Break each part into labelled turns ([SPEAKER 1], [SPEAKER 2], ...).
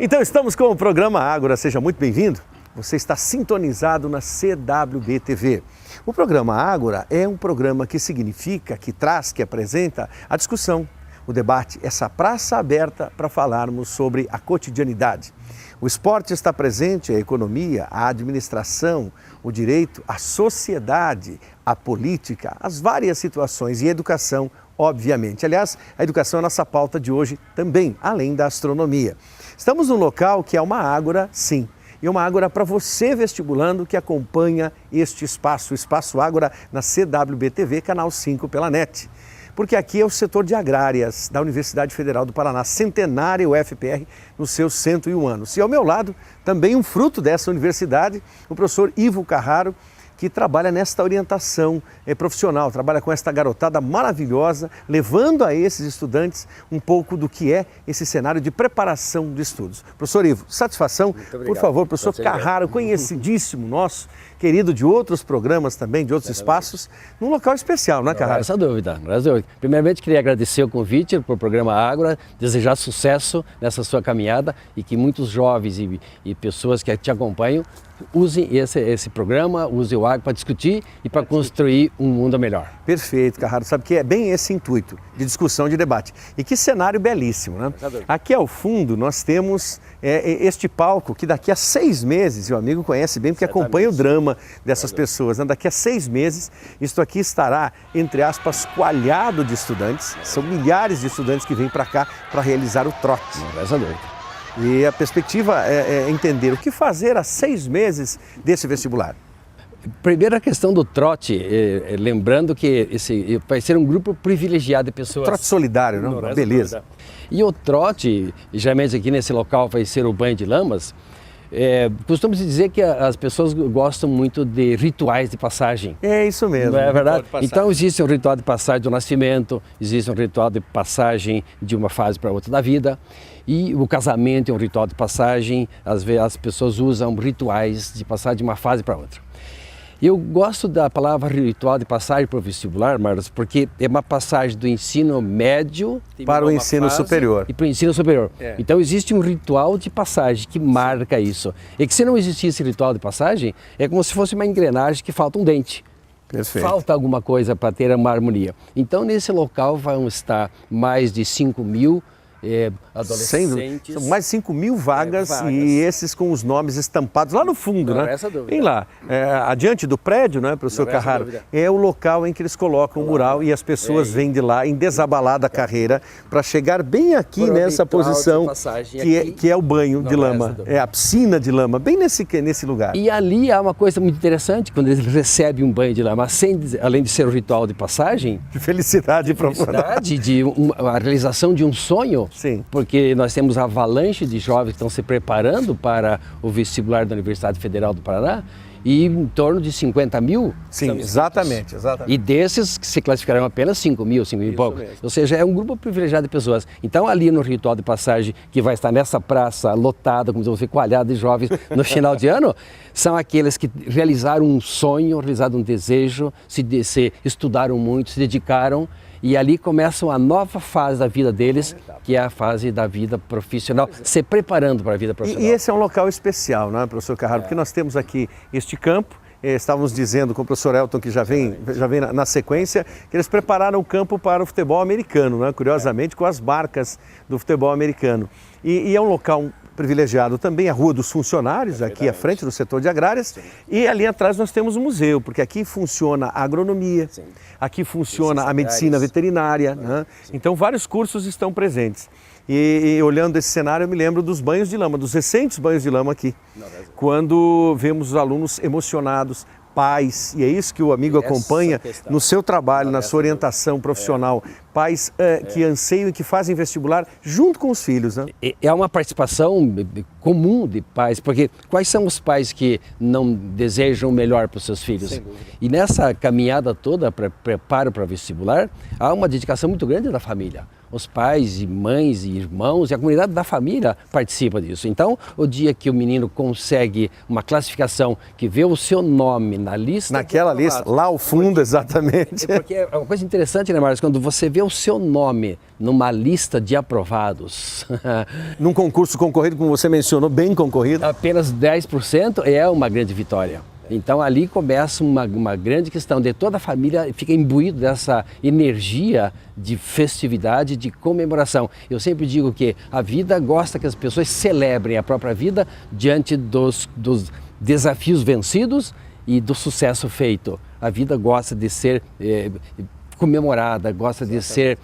[SPEAKER 1] Então estamos com o programa Ágora, seja muito bem-vindo. Você está sintonizado na CWB TV. O programa Ágora é um programa que significa, que traz, que apresenta a discussão, o debate, essa praça aberta para falarmos sobre a cotidianidade. O esporte está presente, a economia, a administração, o direito, a sociedade, a política, as várias situações e a educação, obviamente. Aliás, a educação é a nossa pauta de hoje também, além da astronomia. Estamos num local que é uma ágora, sim, e uma ágora para você vestibulando que acompanha este espaço, o Espaço Ágora na CWB TV, canal 5 pela NET. Porque aqui é o setor de agrárias da Universidade Federal do Paraná, centenária UFPR, nos seus 101 anos. E ao meu lado, também um fruto dessa universidade, o professor Ivo Carraro, que trabalha nesta orientação profissional, trabalha com esta garotada maravilhosa, levando a esses estudantes um pouco do que é esse cenário de preparação de estudos. Professor Ivo, satisfação. Por favor, professor Carraro, conhecidíssimo nosso, querido de outros programas também, de outros espaços, num local especial, não é, Carraro?
[SPEAKER 2] Essa dúvida, não é dúvida. Primeiramente, queria agradecer o convite para o programa Ágora, desejar sucesso nessa sua caminhada e que muitos jovens e pessoas que te acompanham usem esse programa, usem o Ágora para discutir e para construir um mundo melhor.
[SPEAKER 1] Perfeito, Carraro. Sabe que é bem esse intuito de discussão, de debate. E que cenário belíssimo, né? Aqui ao fundo nós temos este palco que daqui a 6 meses, e o amigo conhece bem porque acompanha o drama dessas pessoas, né? Daqui a 6 meses, isto aqui estará, entre aspas, coalhado de estudantes. São milhares de estudantes que vêm para cá para realizar o trote. E a perspectiva é entender o que fazer há 6 meses desse vestibular.
[SPEAKER 2] Primeiro a questão do trote, lembrando que esse vai ser um grupo privilegiado de pessoas.
[SPEAKER 1] Trote solidário, não? Beleza.
[SPEAKER 2] E o trote, geralmente aqui nesse local vai ser o banho de lamas. Costuma-se dizer que as pessoas gostam muito de rituais de passagem.
[SPEAKER 1] É isso mesmo.
[SPEAKER 2] Não é verdade? Então existe um ritual de passagem do nascimento, existe um ritual de passagem de uma fase para outra da vida. E o casamento é um ritual de passagem, às vezes as pessoas usam rituais de passagem de uma fase para outra. Eu gosto da palavra ritual de passagem para o vestibular, Marlos, porque é uma passagem do ensino médio
[SPEAKER 1] para o ensino superior.
[SPEAKER 2] E para o ensino superior. Então existe um ritual de passagem que marca isso. E que se não existisse ritual de passagem, é como se fosse uma engrenagem que falta um dente.
[SPEAKER 1] Perfeito.
[SPEAKER 2] Falta alguma coisa para ter uma harmonia. Então nesse local vão estar mais de 5.000 adolescentes.
[SPEAKER 1] São mais de 5.000 vagas, e esses com os nomes estampados lá no fundo, né? Tem lá, adiante do prédio, né, professor Carraro, é o local em que eles colocam o mural e as pessoas vêm de lá em desabalada carreira para chegar bem aqui nessa posição que é o banho de lama, é a piscina de lama, bem nesse lugar.
[SPEAKER 2] E ali há uma coisa muito interessante, quando eles recebem um banho de lama, além de ser um ritual de passagem,
[SPEAKER 1] de felicidade,
[SPEAKER 2] de a realização de um sonho.
[SPEAKER 1] Sim.
[SPEAKER 2] Porque nós temos a avalanche de jovens que estão se preparando para o vestibular da Universidade Federal do Paraná e em torno de 50.000.
[SPEAKER 1] Sim, exatamente.
[SPEAKER 2] E desses que se classificarão apenas 5.000 e pouco. Ou seja, é um grupo privilegiado de pessoas. Então ali no ritual de passagem que vai estar nessa praça lotada, como você coalhada de jovens no final de ano, são aqueles que realizaram um sonho, realizaram um desejo, se estudaram muito, se dedicaram. E ali começa uma nova fase da vida deles, que é a fase da vida profissional, se preparando para a vida profissional.
[SPEAKER 1] E esse é um local especial, não é, professor Carraro? Porque nós temos aqui este campo, estávamos dizendo com o professor Elton, que já vem na sequência, que eles prepararam o campo para o futebol americano, né? Curiosamente, com as marcas do futebol americano. E é um local privilegiado também, a Rua dos Funcionários, aqui à frente do setor de agrárias, e ali atrás nós temos o museu, porque aqui funciona a agronomia, aqui funciona a medicina veterinária, né? Então vários cursos estão presentes. E olhando esse cenário eu me lembro dos banhos de lama, dos recentes banhos de lama aqui, quando vemos os alunos emocionados, pais, e é isso que o amigo acompanha no seu trabalho, na sua orientação profissional, pais que anseiam e que fazem vestibular junto com os filhos, né?
[SPEAKER 2] É uma participação comum de pais, porque quais são os pais que não desejam o melhor para os seus filhos? E nessa caminhada toda, preparo para vestibular, há uma dedicação muito grande da família. Os pais e mães e irmãos e a comunidade da família participa disso. Então, o dia que o menino consegue uma classificação que vê o seu nome na lista...
[SPEAKER 1] Naquela lista, lá ao fundo, exatamente.
[SPEAKER 2] Porque é uma coisa interessante, né, Marcos? Quando você vê o seu nome numa lista de aprovados,
[SPEAKER 1] Num concurso concorrido, como você mencionou, bem concorrido.
[SPEAKER 2] apenas 10% é uma grande vitória. Então ali começa uma grande questão de toda a família fica imbuído dessa energia de festividade, de comemoração. Eu sempre digo que a vida gosta que as pessoas celebrem a própria vida diante dos desafios vencidos e do sucesso feito. A vida gosta de ser comemorada, gosta de ser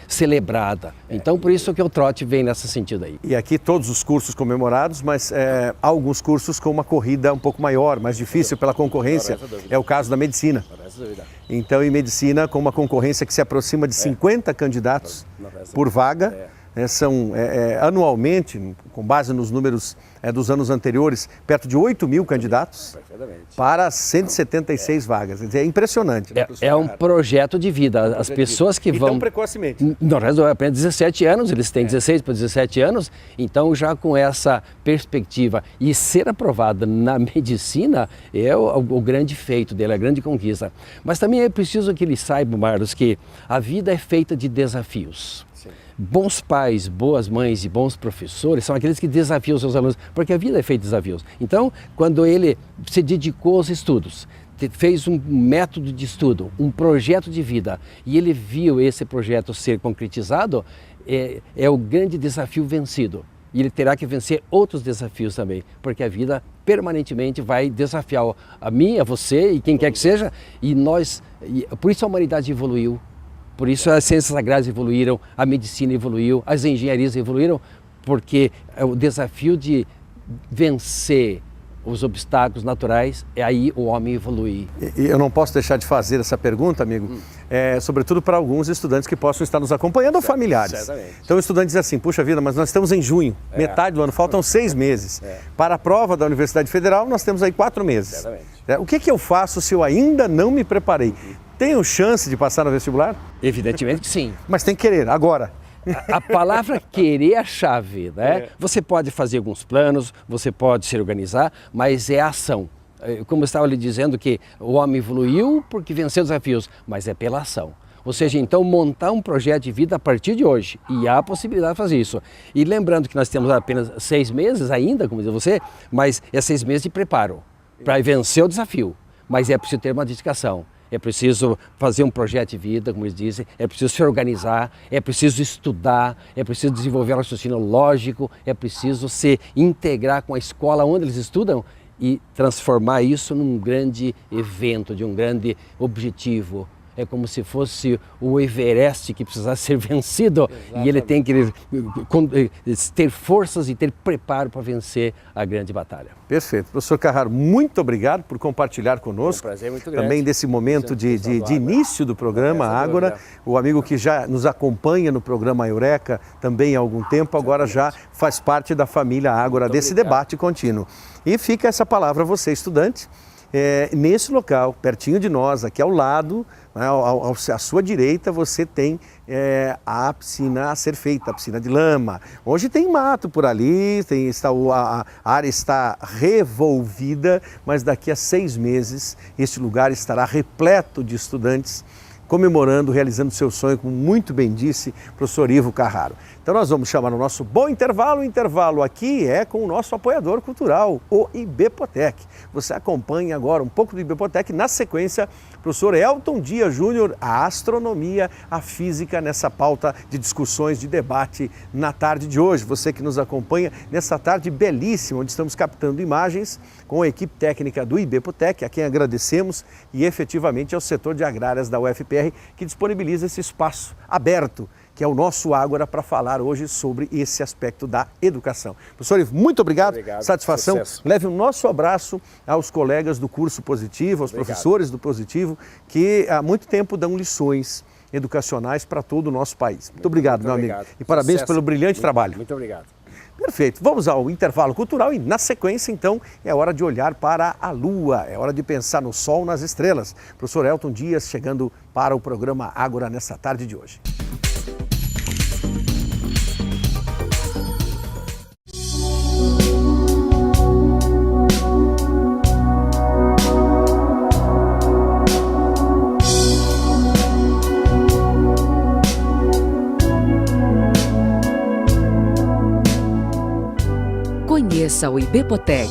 [SPEAKER 2] celebrada. Então, por isso que o trote vem nesse sentido aí.
[SPEAKER 1] E aqui todos os cursos comemorados, mas há alguns cursos com uma corrida um pouco maior, mais difícil pela concorrência. É o caso da medicina. Então, em medicina, com uma concorrência que se aproxima de 50 candidatos por vaga, são anualmente, com base nos números dos anos anteriores, perto de 8.000 candidatos para 176 vagas. Quer dizer, é impressionante. Né,
[SPEAKER 2] é um projeto de vida. As pessoas que vão...
[SPEAKER 1] Então, precocemente.
[SPEAKER 2] No resto, aprendem 17 anos, eles têm 16 para 17 anos, então já com essa perspectiva. E ser aprovado na medicina é o grande feito dele, a grande conquista. Mas também é preciso que eles saibam, Marlos, que a vida é feita de desafios. Bons pais, boas mães e bons professores são aqueles que desafiam os seus alunos, porque a vida é feita de desafios. Então, quando ele se dedicou aos estudos, fez um método de estudo, um projeto de vida, e ele viu esse projeto ser concretizado, é o grande desafio vencido. E ele terá que vencer outros desafios também, porque a vida permanentemente vai desafiar a mim, a você e quem quer que seja, por isso a humanidade evoluiu. Por isso as ciências sagradas evoluíram, a medicina evoluiu, as engenharias evoluíram, porque o desafio de vencer os obstáculos naturais, aí o homem evolui.
[SPEAKER 1] E eu não posso deixar de fazer essa pergunta, amigo, sobretudo para alguns estudantes que possam estar nos acompanhando ou familiares. Certamente. Então o estudante diz assim, puxa vida, mas nós estamos em junho, metade do ano, faltam 6 meses. Para a prova da Universidade Federal, nós temos aí 4 meses. O que eu faço se eu ainda não me preparei? Tenho chance de passar no vestibular?
[SPEAKER 2] Evidentemente que sim.
[SPEAKER 1] Mas tem que querer, agora.
[SPEAKER 2] A palavra querer é a chave, né? Você pode fazer alguns planos, você pode se organizar, mas é a ação. Como eu estava lhe dizendo que o homem evoluiu porque venceu desafios, mas é pela ação. Ou seja, então montar um projeto de vida a partir de hoje, e há a possibilidade de fazer isso. E lembrando que nós temos apenas 6 meses ainda, como diz você, mas é 6 meses de preparo para vencer o desafio, mas é preciso ter uma dedicação. É preciso fazer um projeto de vida, como eles dizem, é preciso se organizar, é preciso estudar, é preciso desenvolver raciocínio lógico, é preciso se integrar com a escola onde eles estudam e transformar isso num grande evento, de um grande objetivo. É como se fosse o Everest que precisasse ser vencido. Exatamente. E ele tem que ter forças e ter preparo para vencer a grande batalha.
[SPEAKER 1] Perfeito. Professor Carraro, muito obrigado por compartilhar conosco.
[SPEAKER 2] É um prazer muito grande.
[SPEAKER 1] Também desse momento de início do programa Ágora. O amigo que já nos acompanha no programa Eureka também há algum tempo, agora já faz parte da família Ágora, desse debate contínuo. E fica essa palavra a você, estudante. Nesse local, pertinho de nós, aqui ao lado, à sua direita, você tem a piscina a ser feita, a piscina de lama. Hoje tem mato por ali, a área está revolvida, mas daqui a 6 meses este lugar estará repleto de estudantes comemorando, realizando seu sonho, como muito bem disse o professor Ivo Carraro. Então nós vamos chamar o nosso bom intervalo. O intervalo aqui é com o nosso apoiador cultural, o IBPOTEC. Você acompanha agora um pouco do IBPOTEC. Na sequência, professor Elton Dias Júnior, a astronomia, a física nessa pauta de discussões, de debate na tarde de hoje. Você que nos acompanha nessa tarde belíssima, onde estamos captando imagens com a equipe técnica do IBPOTEC, a quem agradecemos, e efetivamente ao setor de agrárias da UFPR, que disponibiliza esse espaço aberto, que é o nosso Ágora, para falar hoje sobre esse aspecto da educação. Professor Ivo, muito obrigado, satisfação. Sucesso. Leve o nosso abraço aos colegas do curso Positivo, aos professores do Positivo, que há muito tempo dão lições educacionais para todo o nosso país. Muito obrigado, meu amigo. E parabéns pelo brilhante trabalho.
[SPEAKER 2] Muito obrigado.
[SPEAKER 1] Perfeito. Vamos ao intervalo cultural e, na sequência, então, é hora de olhar para a Lua, é hora de pensar no Sol, nas estrelas. Professor Elton Dias chegando para o programa Ágora nessa tarde de hoje.
[SPEAKER 3] Conheça o IBPOTEC,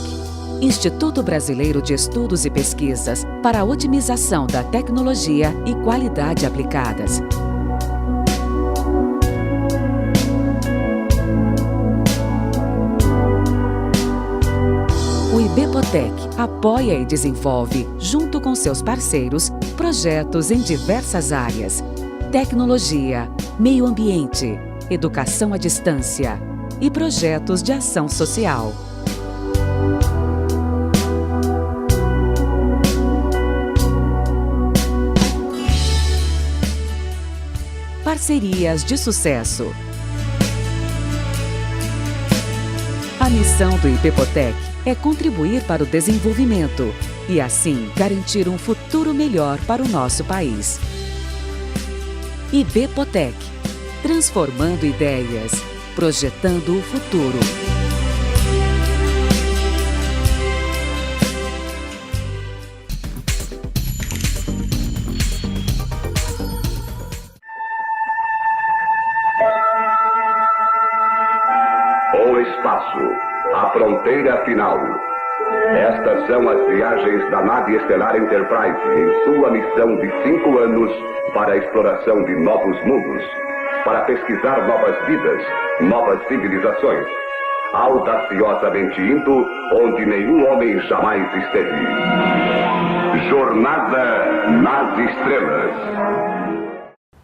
[SPEAKER 3] Instituto Brasileiro de Estudos e Pesquisas para a Otimização da Tecnologia e Qualidade Aplicadas. O IBPOTEC apoia e desenvolve, junto com seus parceiros, projetos em diversas áreas: tecnologia, meio ambiente, educação à distância e projetos de ação social. Parcerias de sucesso. A missão do IBPOTEC é contribuir para o desenvolvimento e, assim, garantir um futuro melhor para o nosso país. IBPOTEC, transformando ideias, projetando o futuro.
[SPEAKER 4] O espaço, a fronteira final. Estas são as viagens da nave estelar Enterprise em sua missão de 5 anos para a exploração de novos mundos, para pesquisar novas vidas, novas civilizações, audaciosamente indo onde nenhum homem jamais esteve. Jornada nas Estrelas.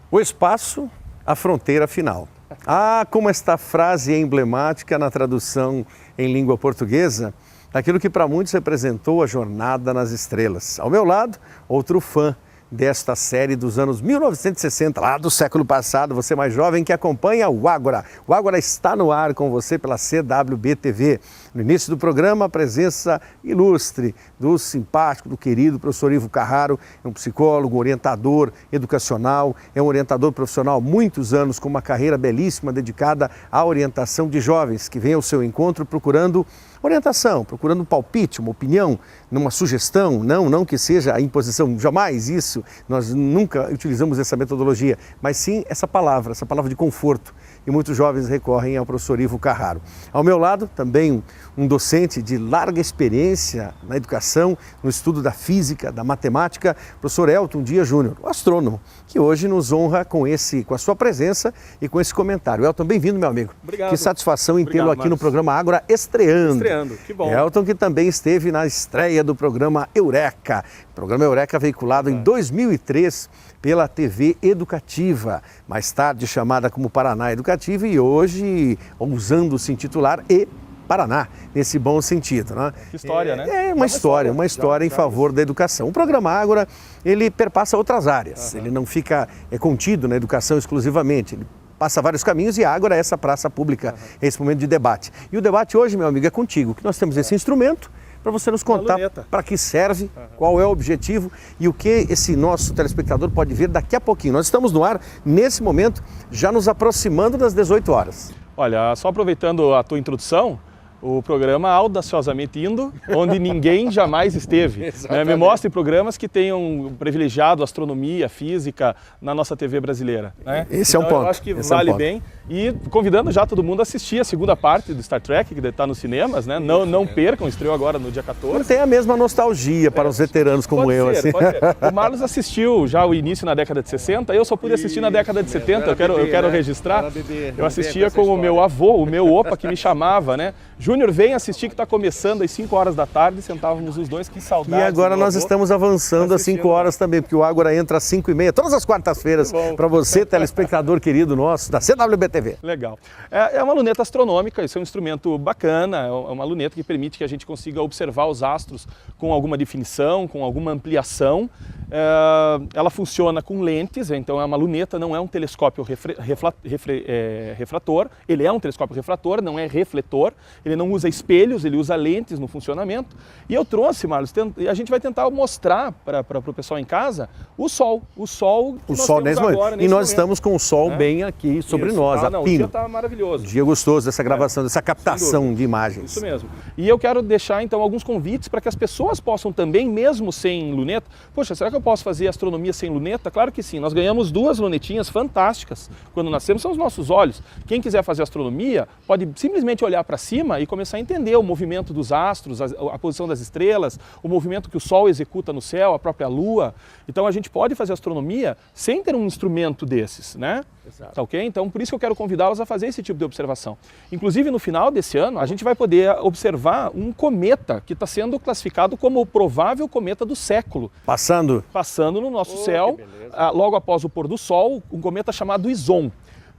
[SPEAKER 1] O espaço, a fronteira final. Ah, como esta frase é emblemática na tradução em língua portuguesa, daquilo que para muitos representou a Jornada nas Estrelas. Ao meu lado, outro fã desta série dos anos 1960, lá do século passado, você mais jovem que acompanha o Ágora. O Ágora está no ar com você pela CWB-TV. No início do programa, a presença ilustre do simpático, do querido professor Ivo Carraro, é um psicólogo, orientador educacional, é um orientador profissional há muitos anos, com uma carreira belíssima dedicada à orientação de jovens, que vem ao seu encontro procurando orientação, procurando um palpite, uma opinião, uma sugestão, não que seja a imposição, jamais isso, nós nunca utilizamos essa metodologia, mas sim essa palavra de conforto, e muitos jovens recorrem ao professor Ivo Carraro. Ao meu lado, também um docente de larga experiência na educação, no estudo da física, da matemática, professor Elton Dias Júnior, o astrônomo, que hoje nos honra com a sua presença e com esse comentário. Elton, bem-vindo, meu amigo.
[SPEAKER 5] Obrigado.
[SPEAKER 1] Que satisfação em tê-lo aqui no programa Ágora estreando.
[SPEAKER 5] Que bom.
[SPEAKER 1] Elton, que também esteve na estreia do programa Eureka. Programa Eureka veiculado em 2003 pela TV Educativa, mais tarde chamada como Paraná Educativa e hoje ousando se intitular Paraná, nesse bom sentido, né?
[SPEAKER 5] Que história, né?
[SPEAKER 1] É uma história em favor da educação. O programa Ágora, ele perpassa outras áreas, ele não fica contido na educação exclusivamente, ele passa vários caminhos e a Ágora é essa praça pública, esse momento de debate. E o debate hoje, meu amigo, é contigo, que nós temos esse instrumento para você nos contar para que serve, qual é o objetivo e o que esse nosso telespectador pode ver daqui a pouquinho. Nós estamos no ar, nesse momento, já nos aproximando das 18 horas.
[SPEAKER 5] Olha, só aproveitando a tua introdução, o programa Audaciosamente Indo, onde ninguém jamais esteve. Me mostre programas que tenham privilegiado astronomia, física na nossa TV brasileira. Né?
[SPEAKER 1] Esse é um ponto.
[SPEAKER 5] Eu acho que vale bem. E convidando já todo mundo a assistir a segunda parte do Star Trek, que está nos cinemas, né? Não percam, estreou agora no dia 14.
[SPEAKER 1] Não tem a mesma nostalgia para os veteranos como eu.
[SPEAKER 5] Pode ser. O Marlos assistiu já o início na década de 60, eu só pude assistir na década de 70, eu quero registrar. Eu assistia com o meu avô, o meu opa, que me chamava, né? Júnior, vem assistir que está começando às 5 horas da tarde, sentávamos os dois, que saudade.
[SPEAKER 1] E agora nós estamos avançando às 5 horas também, porque o Ágora entra às 5h30, todas as quartas-feiras, para você, telespectador querido nosso, da CWB-TV.
[SPEAKER 5] Legal. É uma luneta astronômica, isso é um instrumento bacana, é uma luneta que permite que a gente consiga observar os astros com alguma definição, com alguma ampliação. Ela funciona com lentes, então é uma luneta, não é um telescópio refrator, ele é um telescópio refrator, não é refletor, ele não usa espelhos, ele usa lentes no funcionamento. E eu trouxe, Marlos, a gente vai tentar mostrar para o pessoal em casa o Sol que nós temos agora.
[SPEAKER 1] E nós estamos com o Sol bem aqui sobre nós, a
[SPEAKER 5] pino. O dia está maravilhoso.
[SPEAKER 1] Dia gostoso dessa gravação, dessa captação de imagens.
[SPEAKER 5] Isso mesmo. E eu quero deixar então alguns convites para que as pessoas possam também, mesmo sem luneta, poxa, será que eu posso fazer astronomia sem luneta? Claro que sim. Nós ganhamos 2 lunetinhas fantásticas quando nascemos, são os nossos olhos. Quem quiser fazer astronomia pode simplesmente olhar para cima e começar a entender o movimento dos astros, a posição das estrelas, o movimento que o Sol executa no céu, a própria Lua. Então a gente pode fazer astronomia sem ter um instrumento desses, né?
[SPEAKER 1] Exato.
[SPEAKER 5] Tá ok? Então por isso que eu quero convidá-los a fazer esse tipo de observação. Inclusive no final desse ano a gente vai poder observar um cometa que está sendo classificado como o provável cometa do século.
[SPEAKER 1] Passando
[SPEAKER 5] No nosso céu, logo após o pôr do Sol, um cometa chamado Ison.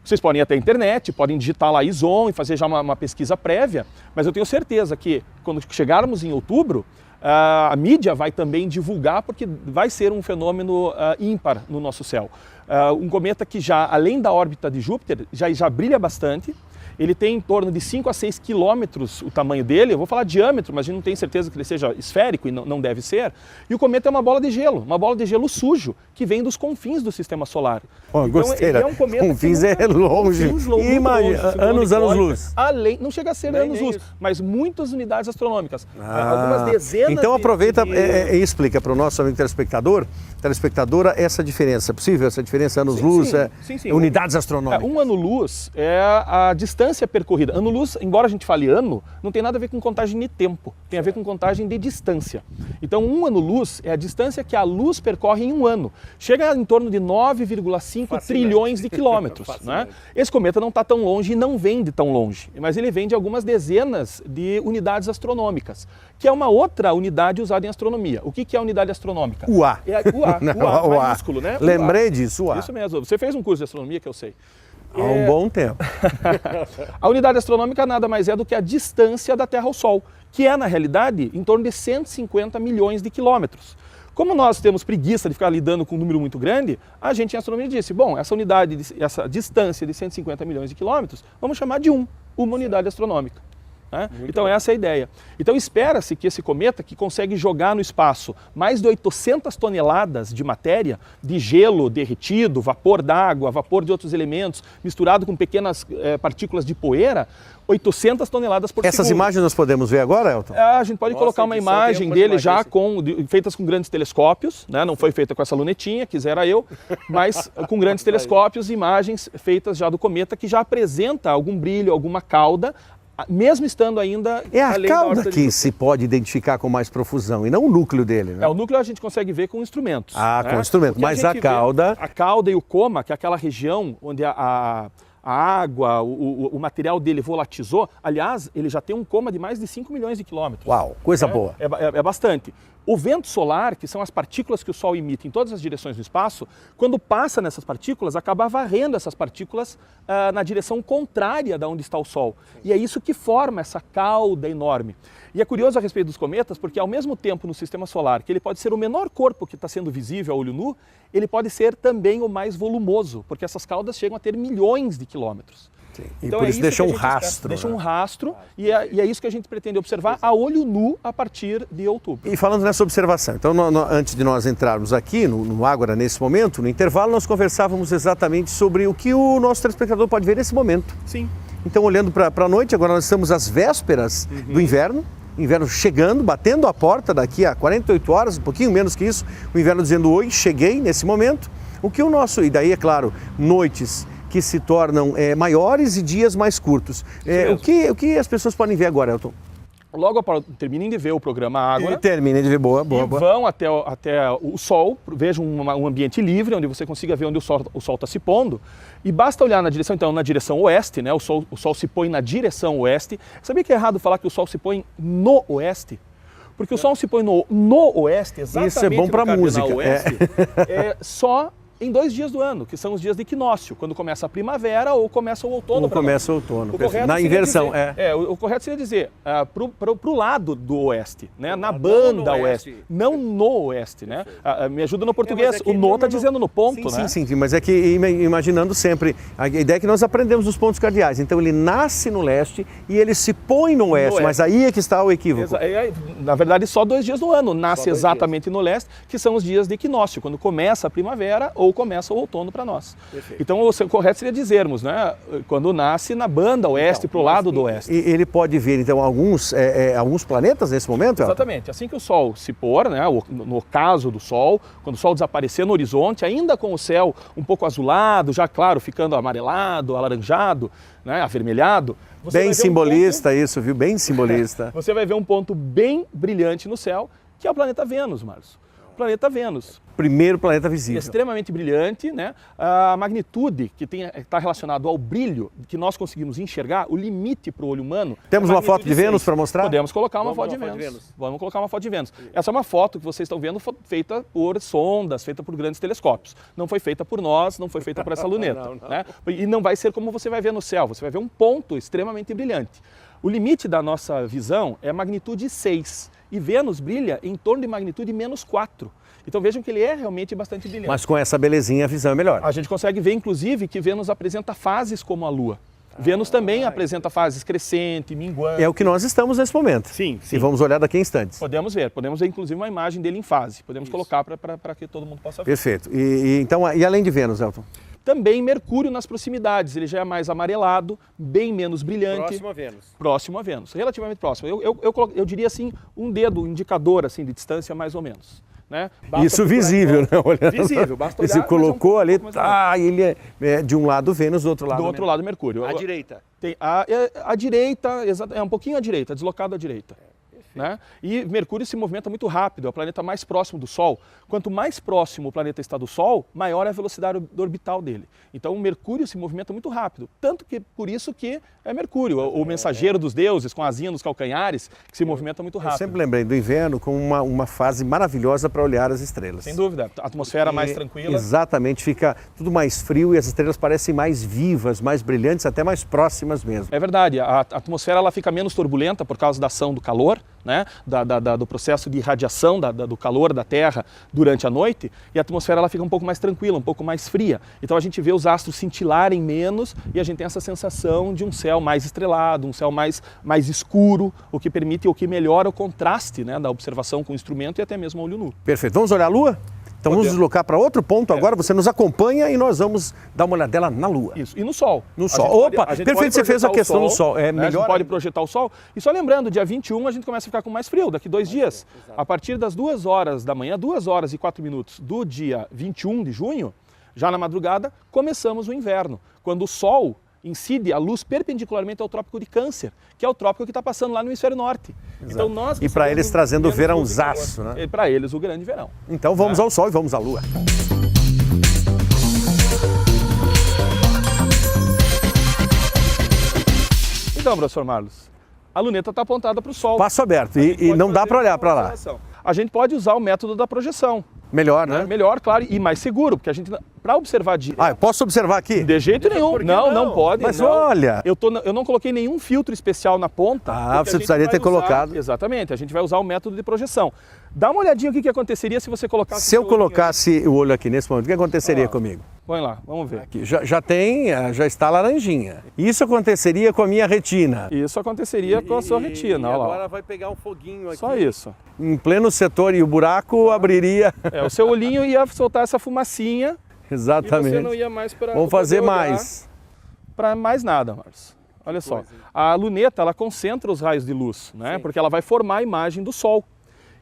[SPEAKER 5] Vocês podem ir até a internet, podem digitar lá Ison e fazer já uma pesquisa prévia, mas eu tenho certeza que quando chegarmos em outubro, a mídia vai também divulgar, porque vai ser um fenômeno ímpar no nosso céu. Um cometa que já, além da órbita de Júpiter, já brilha bastante. Ele tem em torno de 5 a 6 quilômetros o tamanho dele. Eu vou falar diâmetro, mas a gente não tem certeza que ele seja esférico e não deve ser. E o cometa é uma bola de gelo sujo, que vem dos confins do sistema solar.
[SPEAKER 1] Oh,
[SPEAKER 5] então,
[SPEAKER 1] gostei.
[SPEAKER 5] ele é um cometa
[SPEAKER 1] confins
[SPEAKER 5] que
[SPEAKER 1] é longe.
[SPEAKER 5] Imagina,
[SPEAKER 1] anos luz.
[SPEAKER 5] Além, não chega a ser anos-luz, mas muitas unidades astronômicas. Algumas dezenas.
[SPEAKER 1] Então aproveita e explica para o nosso amigo telespectadora, essa diferença. É possível essa diferença anos-luz?
[SPEAKER 5] Sim.
[SPEAKER 1] Unidades astronômicas.
[SPEAKER 5] Um ano-luz é a distância percorrida. Ano-luz, embora a gente fale ano, não tem nada a ver com contagem de tempo, tem a ver com contagem de distância. Então, um ano-luz é a distância que a luz percorre em um ano. Chega em torno de 9,5 trilhões de quilômetros. Né? Esse cometa não está tão longe e não vem de tão longe, mas ele vem de algumas dezenas de unidades astronômicas, que é uma outra unidade usada em astronomia. O que é a unidade astronômica?
[SPEAKER 1] O A.
[SPEAKER 5] É o A maiúsculo, né?
[SPEAKER 1] Lembrei disso, o A.
[SPEAKER 5] Isso mesmo. Você fez um curso de astronomia que eu sei.
[SPEAKER 1] Há um bom tempo.
[SPEAKER 5] A unidade astronômica nada mais é do que a distância da Terra ao Sol, que é, na realidade, em torno de 150 milhões de quilômetros. Como nós temos preguiça de ficar lidando com um número muito grande, a gente em astronomia disse, bom, essa distância de 150 milhões de quilômetros, vamos chamar de uma unidade astronômica. Né? Então essa é a ideia. Então espera-se que esse cometa, que consegue jogar no espaço mais de 800 toneladas de matéria, de gelo derretido, vapor d'água, vapor de outros elementos, misturado com pequenas partículas de poeira, 800 toneladas por segundo.
[SPEAKER 1] Essas imagens nós podemos ver agora, Elton?
[SPEAKER 5] A gente pode colocar uma imagem dele já feitas com grandes telescópios, né? Não foi feita com essa lunetinha, quisera eu, mas com grandes telescópios, imagens feitas já do cometa que já apresenta algum brilho, alguma cauda, mesmo estando ainda...
[SPEAKER 1] É a cauda que se pode identificar com mais profusão e não o núcleo dele, né?
[SPEAKER 5] O núcleo a gente consegue ver com instrumentos.
[SPEAKER 1] Com instrumentos, mas a cauda...
[SPEAKER 5] A cauda e o coma, que é aquela região onde a água, o material dele volatizou, aliás, ele já tem um coma de mais de 5 milhões de quilômetros.
[SPEAKER 1] Uau, coisa boa.
[SPEAKER 5] É bastante. O vento solar, que são as partículas que o Sol emite em todas as direções do espaço, quando passa nessas partículas, acaba varrendo essas partículas na direção contrária da onde está o Sol. E é isso que forma essa cauda enorme. E é curioso a respeito dos cometas, porque ao mesmo tempo no sistema solar, que ele pode ser o menor corpo que está sendo visível a olho nu, ele pode ser também o mais volumoso, porque essas caudas chegam a ter milhões de quilômetros.
[SPEAKER 1] Sim. Então, por isso deixa um rastro.
[SPEAKER 5] Deixa um rastro e é isso que a gente pretende observar a olho nu a partir de outubro.
[SPEAKER 1] E falando nessa observação, então antes de nós entrarmos aqui no Ágora, nesse momento, no intervalo, nós conversávamos exatamente sobre o que o nosso telespectador pode ver nesse momento.
[SPEAKER 5] Sim.
[SPEAKER 1] Então, olhando para a noite, agora nós estamos às vésperas do inverno chegando, batendo a porta daqui a 48 horas, um pouquinho menos que isso, o inverno dizendo oi, cheguei nesse momento. E daí, é claro, noites que se tornam maiores e dias mais curtos. O que as pessoas podem ver agora, Elton?
[SPEAKER 5] Logo após terminem de ver o programa Ágora.
[SPEAKER 1] Terminem de ver, boa.
[SPEAKER 5] Vão até o Sol, vejam um ambiente livre, onde você consiga ver onde o Sol está se pondo. E basta olhar na direção oeste, né? O Sol se põe na direção oeste. Sabia que é errado falar que o Sol se põe no oeste? Porque o Sol se põe no oeste, exatamente.
[SPEAKER 1] Isso é bom para música.
[SPEAKER 5] Oeste, só em 2 dias do ano, que são os dias de equinócio, quando começa a primavera ou começa o outono.
[SPEAKER 1] Ou começa o outono,
[SPEAKER 5] na
[SPEAKER 1] inversão.
[SPEAKER 5] O correto seria dizer para o lado do oeste, né? Na banda oeste, não no oeste. Né? Me ajuda no português, o no está dizendo no ponto.
[SPEAKER 1] Sim, mas é que imaginando sempre, a ideia é que nós aprendemos os pontos cardeais, então ele nasce no leste e ele se põe no oeste, mas aí é que está o equívoco.
[SPEAKER 5] Na verdade, só 2 dias do ano nasce exatamente no leste, que são os dias de equinócio, quando começa a primavera ou ou começa o outono para nós. Perfeito. Então o correto seria dizermos, né, quando nasce na banda oeste para o lado do oeste.
[SPEAKER 1] E ele pode ver então alguns planetas nesse momento?
[SPEAKER 5] Exatamente. Assim que o Sol se pôr, né, no caso do Sol, quando o Sol desaparecer no horizonte, ainda com o céu um pouco azulado, já claro, ficando amarelado, alaranjado, né, avermelhado.
[SPEAKER 1] Bem simbolista isso, viu? Bem simbolista.
[SPEAKER 5] Você vai ver um ponto bem brilhante no céu, que é o planeta Vênus, Márcio. O planeta Vênus.
[SPEAKER 1] Primeiro planeta visível.
[SPEAKER 5] Extremamente brilhante, né? A magnitude que está relacionado ao brilho que nós conseguimos enxergar, o limite para o olho humano.
[SPEAKER 1] Temos uma foto de Vênus para mostrar?
[SPEAKER 5] Podemos colocar uma foto de Vênus. Vamos colocar uma foto de Vênus. Essa é uma foto que vocês estão vendo feita por sondas, feita por grandes telescópios. Não foi feita por nós, não foi feita por essa luneta. não. Né? E não vai ser como você vai ver no céu, você vai ver um ponto extremamente brilhante. O limite da nossa visão é magnitude 6 e Vênus brilha em torno de magnitude -4. Então vejam que ele é realmente bastante brilhante.
[SPEAKER 1] Mas com essa belezinha a visão é melhor.
[SPEAKER 5] A gente consegue ver, inclusive, que Vênus apresenta fases como a Lua. Vênus também apresenta fases crescente, minguante.
[SPEAKER 1] É o que nós estamos nesse momento.
[SPEAKER 5] Sim.
[SPEAKER 1] E vamos olhar daqui a instantes.
[SPEAKER 5] Podemos ver, inclusive uma imagem dele em fase. Podemos colocar para que todo mundo possa ver.
[SPEAKER 1] Perfeito. E além de Vênus, Elton?
[SPEAKER 5] Também Mercúrio nas proximidades, ele já é mais amarelado, bem menos brilhante.
[SPEAKER 1] Próximo a Vênus.
[SPEAKER 5] Próximo a Vênus, relativamente próximo. Eu diria assim, um dedo, indicador assim, de distância mais ou menos. Né?
[SPEAKER 1] Isso visível, né? Olhando.
[SPEAKER 5] Visível, basta olhar.
[SPEAKER 1] Você colocou ali, ele é de um lado Vênus, do outro lado.
[SPEAKER 5] Do outro lado Mercúrio.
[SPEAKER 1] À direita.
[SPEAKER 5] Tem a direita, é um pouquinho à direita, deslocado à direita. Né? E Mercúrio se movimenta muito rápido, é o planeta mais próximo do Sol. Quanto mais próximo o planeta está do Sol, maior é a velocidade orbital dele. Então o Mercúrio se movimenta muito rápido, tanto que por isso que é Mercúrio, o mensageiro dos deuses, com a asinha nos calcanhares, que se movimenta muito rápido.
[SPEAKER 1] Eu sempre lembrei do inverno como uma fase maravilhosa para olhar as estrelas.
[SPEAKER 5] Sem dúvida, a atmosfera mais tranquila.
[SPEAKER 1] Exatamente, fica tudo mais frio e as estrelas parecem mais vivas, mais brilhantes, até mais próximas mesmo.
[SPEAKER 5] É verdade, a atmosfera ela fica menos turbulenta por causa da ação do calor, né? Do processo de irradiação do calor da Terra durante a noite, e a atmosfera ela fica um pouco mais tranquila, um pouco mais fria. Então a gente vê os astros cintilarem menos e a gente tem essa sensação de um céu mais estrelado, um céu mais escuro, o que permite, o que melhora o contraste, né, da observação com o instrumento e até mesmo ao olho nu.
[SPEAKER 1] Perfeito. Vamos olhar a Lua? Então vamos deslocar para outro ponto agora, você nos acompanha e nós vamos dar uma olhadela na Lua.
[SPEAKER 5] Isso, e no Sol.
[SPEAKER 1] No Sol. Opa, perfeito, você fez a questão do Sol.
[SPEAKER 5] É melhor. A gente pode projetar o Sol. E só lembrando, dia 21 a gente começa a ficar com mais frio, daqui 2 dias. A partir das 2 horas da manhã, 2 horas e 4 minutos do dia 21 de junho, já na madrugada, começamos o inverno, quando o Sol incide a luz perpendicularmente ao Trópico de Câncer, que é o trópico que está passando lá no hemisfério norte. Então,
[SPEAKER 1] e para eles trazendo o verãozaço, né?
[SPEAKER 5] Para eles o grande verão.
[SPEAKER 1] Então vamos ao Sol e vamos à Lua.
[SPEAKER 5] Então, professor Marlos, a luneta está apontada para o Sol.
[SPEAKER 1] Passo aberto e não dá para olhar para lá.
[SPEAKER 5] A gente pode usar o método da projeção.
[SPEAKER 1] Melhor, né?
[SPEAKER 5] Melhor, claro, e mais seguro, porque a gente, para observar direto...
[SPEAKER 1] eu posso observar aqui?
[SPEAKER 5] De jeito nenhum. Não pode.
[SPEAKER 1] Mas
[SPEAKER 5] não.
[SPEAKER 1] olha...
[SPEAKER 5] Eu não coloquei nenhum filtro especial na ponta.
[SPEAKER 1] Você precisaria ter colocado.
[SPEAKER 5] Exatamente, a gente vai usar o método de projeção. Dá uma olhadinha o que aconteceria se você colocasse...
[SPEAKER 1] Se eu colocasse o olho aqui nesse momento, o que aconteceria comigo?
[SPEAKER 5] Põe lá, vamos ver.
[SPEAKER 1] Aqui, já está laranjinha. Isso aconteceria com a minha retina.
[SPEAKER 5] Isso aconteceria com a sua retina, olha lá.
[SPEAKER 1] Agora vai pegar um foguinho aqui.
[SPEAKER 5] Só isso.
[SPEAKER 1] Em pleno setor e o buraco abriria.
[SPEAKER 5] O seu olhinho ia soltar essa fumacinha.
[SPEAKER 1] Exatamente.
[SPEAKER 5] E você não ia mais para...
[SPEAKER 1] Vamos fazer mais.
[SPEAKER 5] Para mais nada, Marcos. Olha só. A luneta, ela concentra os raios de luz, né? Sim. Porque ela vai formar a imagem do Sol.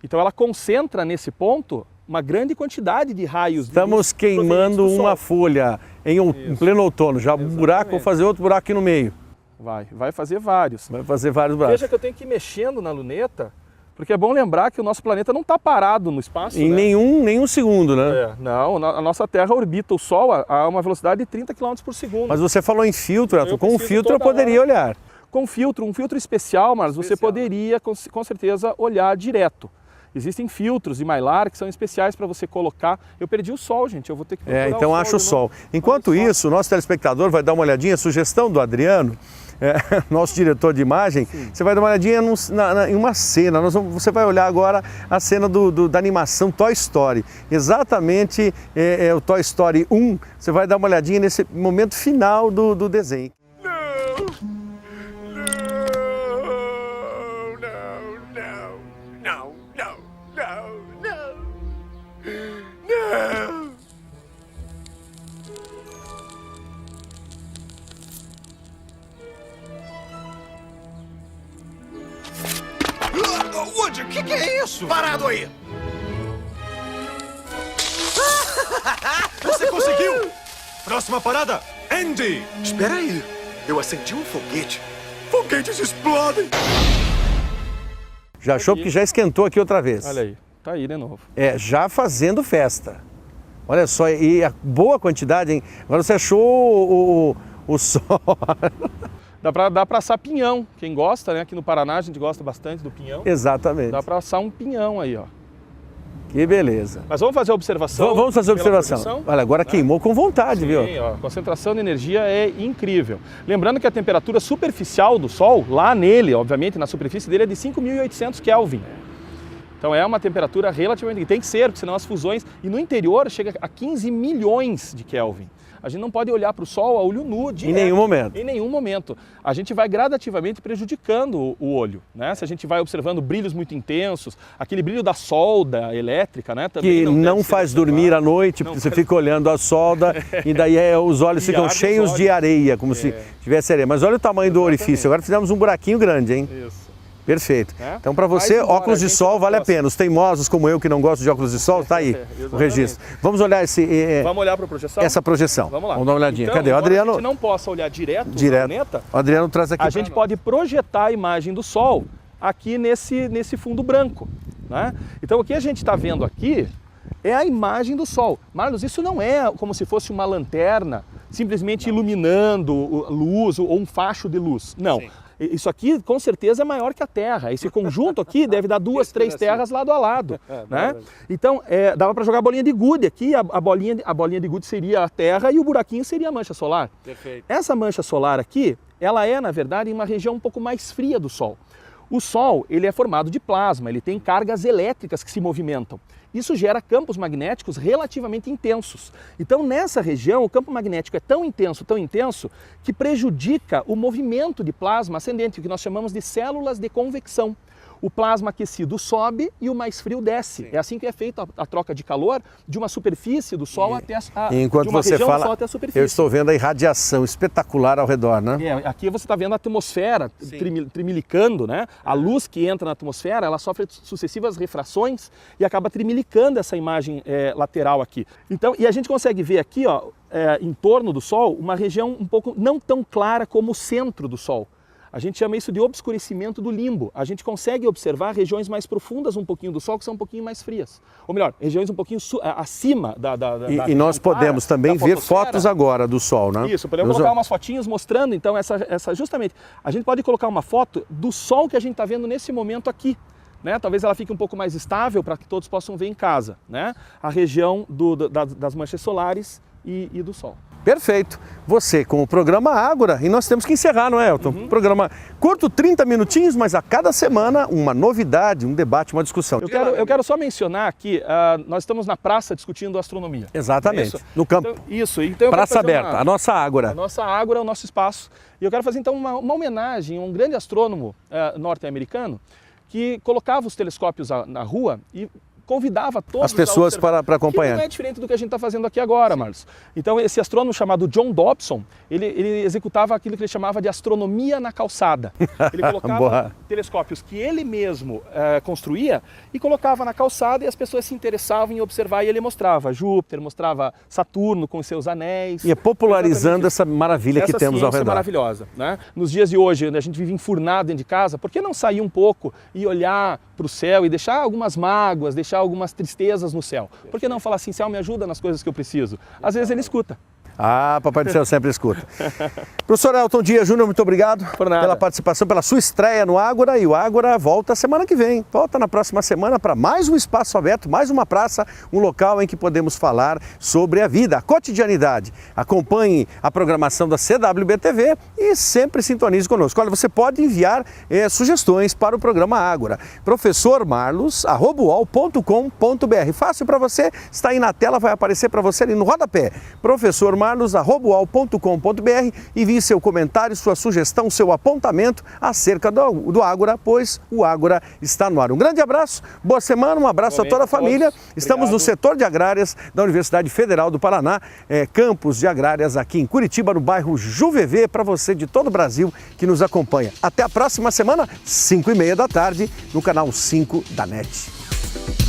[SPEAKER 5] Então ela concentra nesse ponto uma grande quantidade de raios.
[SPEAKER 1] Estamos queimando uma folha em pleno outono. Já um buraco, vou fazer outro buraco aqui no meio.
[SPEAKER 5] Vai fazer vários.
[SPEAKER 1] Vai fazer vários buracos.
[SPEAKER 5] Veja que eu tenho que ir mexendo na luneta, porque é bom lembrar que o nosso planeta não está parado no espaço.
[SPEAKER 1] Em nenhum segundo, né?
[SPEAKER 5] Não, a nossa Terra orbita o Sol a uma velocidade de 30 km por segundo.
[SPEAKER 1] Mas você falou em filtro, Elton. Com um filtro eu poderia olhar.
[SPEAKER 5] Com um filtro especial, mas você poderia com certeza olhar direto. Existem filtros de Mylar que são especiais para você colocar. Eu perdi o Sol, gente, eu vou ter que procurar
[SPEAKER 1] então acho o Sol. Enquanto isso, o nosso telespectador vai dar uma olhadinha, sugestão do Adriano, nosso diretor de imagem, você vai dar uma olhadinha em uma cena. Você vai olhar agora a cena da animação Toy Story. Exatamente o Toy Story 1. Você vai dar uma olhadinha nesse momento final do desenho.
[SPEAKER 6] Woody, o que é isso? Parado aí! Você conseguiu! Próxima parada, Andy! Espera aí, eu acendi um foguete. Foguetes explodem!
[SPEAKER 1] Já achou que já esquentou aqui outra vez?
[SPEAKER 5] Olha aí, tá aí de novo.
[SPEAKER 1] É, já fazendo festa. Olha só, e a boa quantidade, hein? Agora você achou o sol.
[SPEAKER 5] Dá pra assar pinhão. Quem gosta, né? Aqui no Paraná a gente gosta bastante do pinhão.
[SPEAKER 1] Exatamente.
[SPEAKER 5] Dá pra assar um pinhão aí, ó.
[SPEAKER 1] Que beleza.
[SPEAKER 5] Mas vamos fazer a observação?
[SPEAKER 1] Vamos fazer a
[SPEAKER 5] pela
[SPEAKER 1] observação.
[SPEAKER 5] projeção?
[SPEAKER 1] Olha, agora queimou com vontade,
[SPEAKER 5] Sim,
[SPEAKER 1] viu?
[SPEAKER 5] ó, a concentração de energia é incrível. Lembrando que a temperatura superficial do Sol, lá nele, obviamente, na superfície dele, é de 5.800 Kelvin. Então é uma temperatura relativamente... Tem que ser, porque senão as fusões... E no interior chega a 15 milhões de Kelvin. A gente não pode olhar para o Sol a olho nu direto.
[SPEAKER 1] Em nenhum momento.
[SPEAKER 5] Em nenhum momento. A gente vai gradativamente prejudicando o olho, né? Se a gente vai observando brilhos muito intensos, aquele brilho da solda elétrica, né? Também
[SPEAKER 1] Que não faz dormir à noite, porque você fica olhando a solda e daí os olhos
[SPEAKER 5] E
[SPEAKER 1] ficam
[SPEAKER 5] arde os
[SPEAKER 1] cheios de
[SPEAKER 5] olhos.
[SPEAKER 1] areia, como se tivesse areia. Mas olha o tamanho do orifício. Agora fizemos um buraquinho grande, hein?
[SPEAKER 5] Isso.
[SPEAKER 1] Perfeito.
[SPEAKER 5] É?
[SPEAKER 1] Então, para você,
[SPEAKER 5] Mas, embora
[SPEAKER 1] óculos
[SPEAKER 5] a
[SPEAKER 1] de
[SPEAKER 5] gente
[SPEAKER 1] sol
[SPEAKER 5] não
[SPEAKER 1] vale a
[SPEAKER 5] possa.
[SPEAKER 1] pena. Os teimosos como eu, que não gostam de óculos de sol, tá aí o
[SPEAKER 5] Exatamente.
[SPEAKER 1] registro. Vamos olhar
[SPEAKER 5] Vamos olhar para a projeção?
[SPEAKER 1] essa projeção.
[SPEAKER 5] Vamos lá.
[SPEAKER 1] Vamos dar uma olhadinha.
[SPEAKER 5] Então,
[SPEAKER 1] Cadê? O
[SPEAKER 5] embora
[SPEAKER 1] Adriano.
[SPEAKER 5] a gente não possa olhar direto no
[SPEAKER 1] Direto.
[SPEAKER 5] planeta,
[SPEAKER 1] O Adriano traz aqui.
[SPEAKER 5] a gente pode projetar a imagem do Sol aqui nesse fundo branco, né? Então o que a gente está vendo aqui é a imagem do Sol. Marlos, isso não é como se fosse uma lanterna simplesmente iluminando luz ou um facho de luz. Não.
[SPEAKER 1] Sim.
[SPEAKER 5] Isso aqui com certeza é maior que a Terra. Esse conjunto aqui deve dar 2, 3 terras lado a lado, né? Então dava para jogar bolinha de gude aqui. A bolinha de gude seria a Terra e o buraquinho seria a mancha solar.
[SPEAKER 1] Perfeito.
[SPEAKER 5] Essa mancha solar aqui, ela é na verdade em uma região um pouco mais fria do Sol. O Sol, ele é formado de plasma, ele tem cargas elétricas que se movimentam. Isso gera campos magnéticos relativamente intensos. Então, nessa região, o campo magnético é tão intenso, que prejudica o movimento de plasma ascendente, o que nós chamamos de células de convecção. O plasma aquecido sobe e o mais frio desce. Sim. É assim que é feita a troca de calor de uma superfície do Sol até
[SPEAKER 1] enquanto
[SPEAKER 5] de uma
[SPEAKER 1] você
[SPEAKER 5] região
[SPEAKER 1] fala,
[SPEAKER 5] do Sol até a superfície.
[SPEAKER 1] eu estou vendo a radiação espetacular ao redor, né?
[SPEAKER 5] Aqui você está vendo a atmosfera trimilicando, né? A luz que entra na atmosfera, ela sofre sucessivas refrações e acaba trimilicando essa imagem lateral aqui. Então, e a gente consegue ver aqui, ó, em torno do Sol, uma região um pouco não tão clara como o centro do Sol. A gente chama isso de obscurecimento do limbo. A gente consegue observar regiões mais profundas um pouquinho do Sol que são um pouquinho mais frias. Ou melhor, regiões um pouquinho acima da
[SPEAKER 1] E nós podemos também ver fotos agora do Sol, né?
[SPEAKER 5] Isso, podemos colocar umas fotinhas mostrando, então, justamente, a gente pode colocar uma foto do Sol que a gente está vendo nesse momento aqui. Né? Talvez ela fique um pouco mais estável para que todos possam ver em casa, né? A região das manchas solares e do Sol.
[SPEAKER 1] Perfeito. Você com o programa Ágora, e nós temos que encerrar, não é, Elton? Programa curto, 30 minutinhos, mas a cada semana uma novidade, um debate, uma discussão.
[SPEAKER 5] Eu quero só mencionar que nós estamos na praça discutindo astronomia.
[SPEAKER 1] Exatamente, no campo.
[SPEAKER 5] Então
[SPEAKER 1] praça aberta, a nossa Ágora.
[SPEAKER 5] A nossa Ágora é o nosso espaço. E eu quero fazer então uma homenagem a um grande astrônomo norte-americano que colocava os telescópios na rua e convidava todas
[SPEAKER 1] as pessoas para acompanhar.
[SPEAKER 5] Que não é diferente do que a gente está fazendo aqui agora, Marlos. Então, esse astrônomo chamado John Dobson, ele executava aquilo que ele chamava de astronomia na calçada. Ele colocava telescópios que ele mesmo construía e colocava na calçada e as pessoas se interessavam em observar e ele mostrava Júpiter, mostrava Saturno com os seus anéis.
[SPEAKER 1] E popularizando essa maravilha que temos ao redor.
[SPEAKER 5] Essa maravilhosa, né? Nos dias de hoje, onde a gente vive enfurnado dentro de casa, por que não sair um pouco e olhar para o céu e deixar algumas mágoas, deixar algumas tristezas no céu? Por que não falar assim, céu, me ajuda nas coisas que eu preciso? Às vezes ele escuta.
[SPEAKER 1] Ah, Papai do Céu sempre escuta. Professor Elton Dias Júnior, muito obrigado pela participação, pela sua estreia no Ágora. E o Ágora volta semana que vem. Volta na próxima semana para mais um espaço aberto, mais uma praça, um local em que podemos falar sobre a vida, a cotidianidade. Acompanhe a programação da CWB-TV e sempre sintonize conosco. Olha, você pode enviar sugestões para o programa Ágora. professormarlos@uol.com.br. Fácil para você, está aí na tela, vai aparecer para você ali no rodapé. Professor Marlos carlosmarlos@uol.com.br. Envie seu comentário, sua sugestão, seu apontamento acerca do Ágora, pois o Ágora está no ar. Um grande abraço, boa semana, um abraço a toda a família. Estamos no setor de agrárias da Universidade Federal do Paraná, campus de agrárias aqui em Curitiba, no bairro Juvevê, para você de todo o Brasil que nos acompanha. Até a próxima semana, 5h30 da tarde, no canal 5 da NET.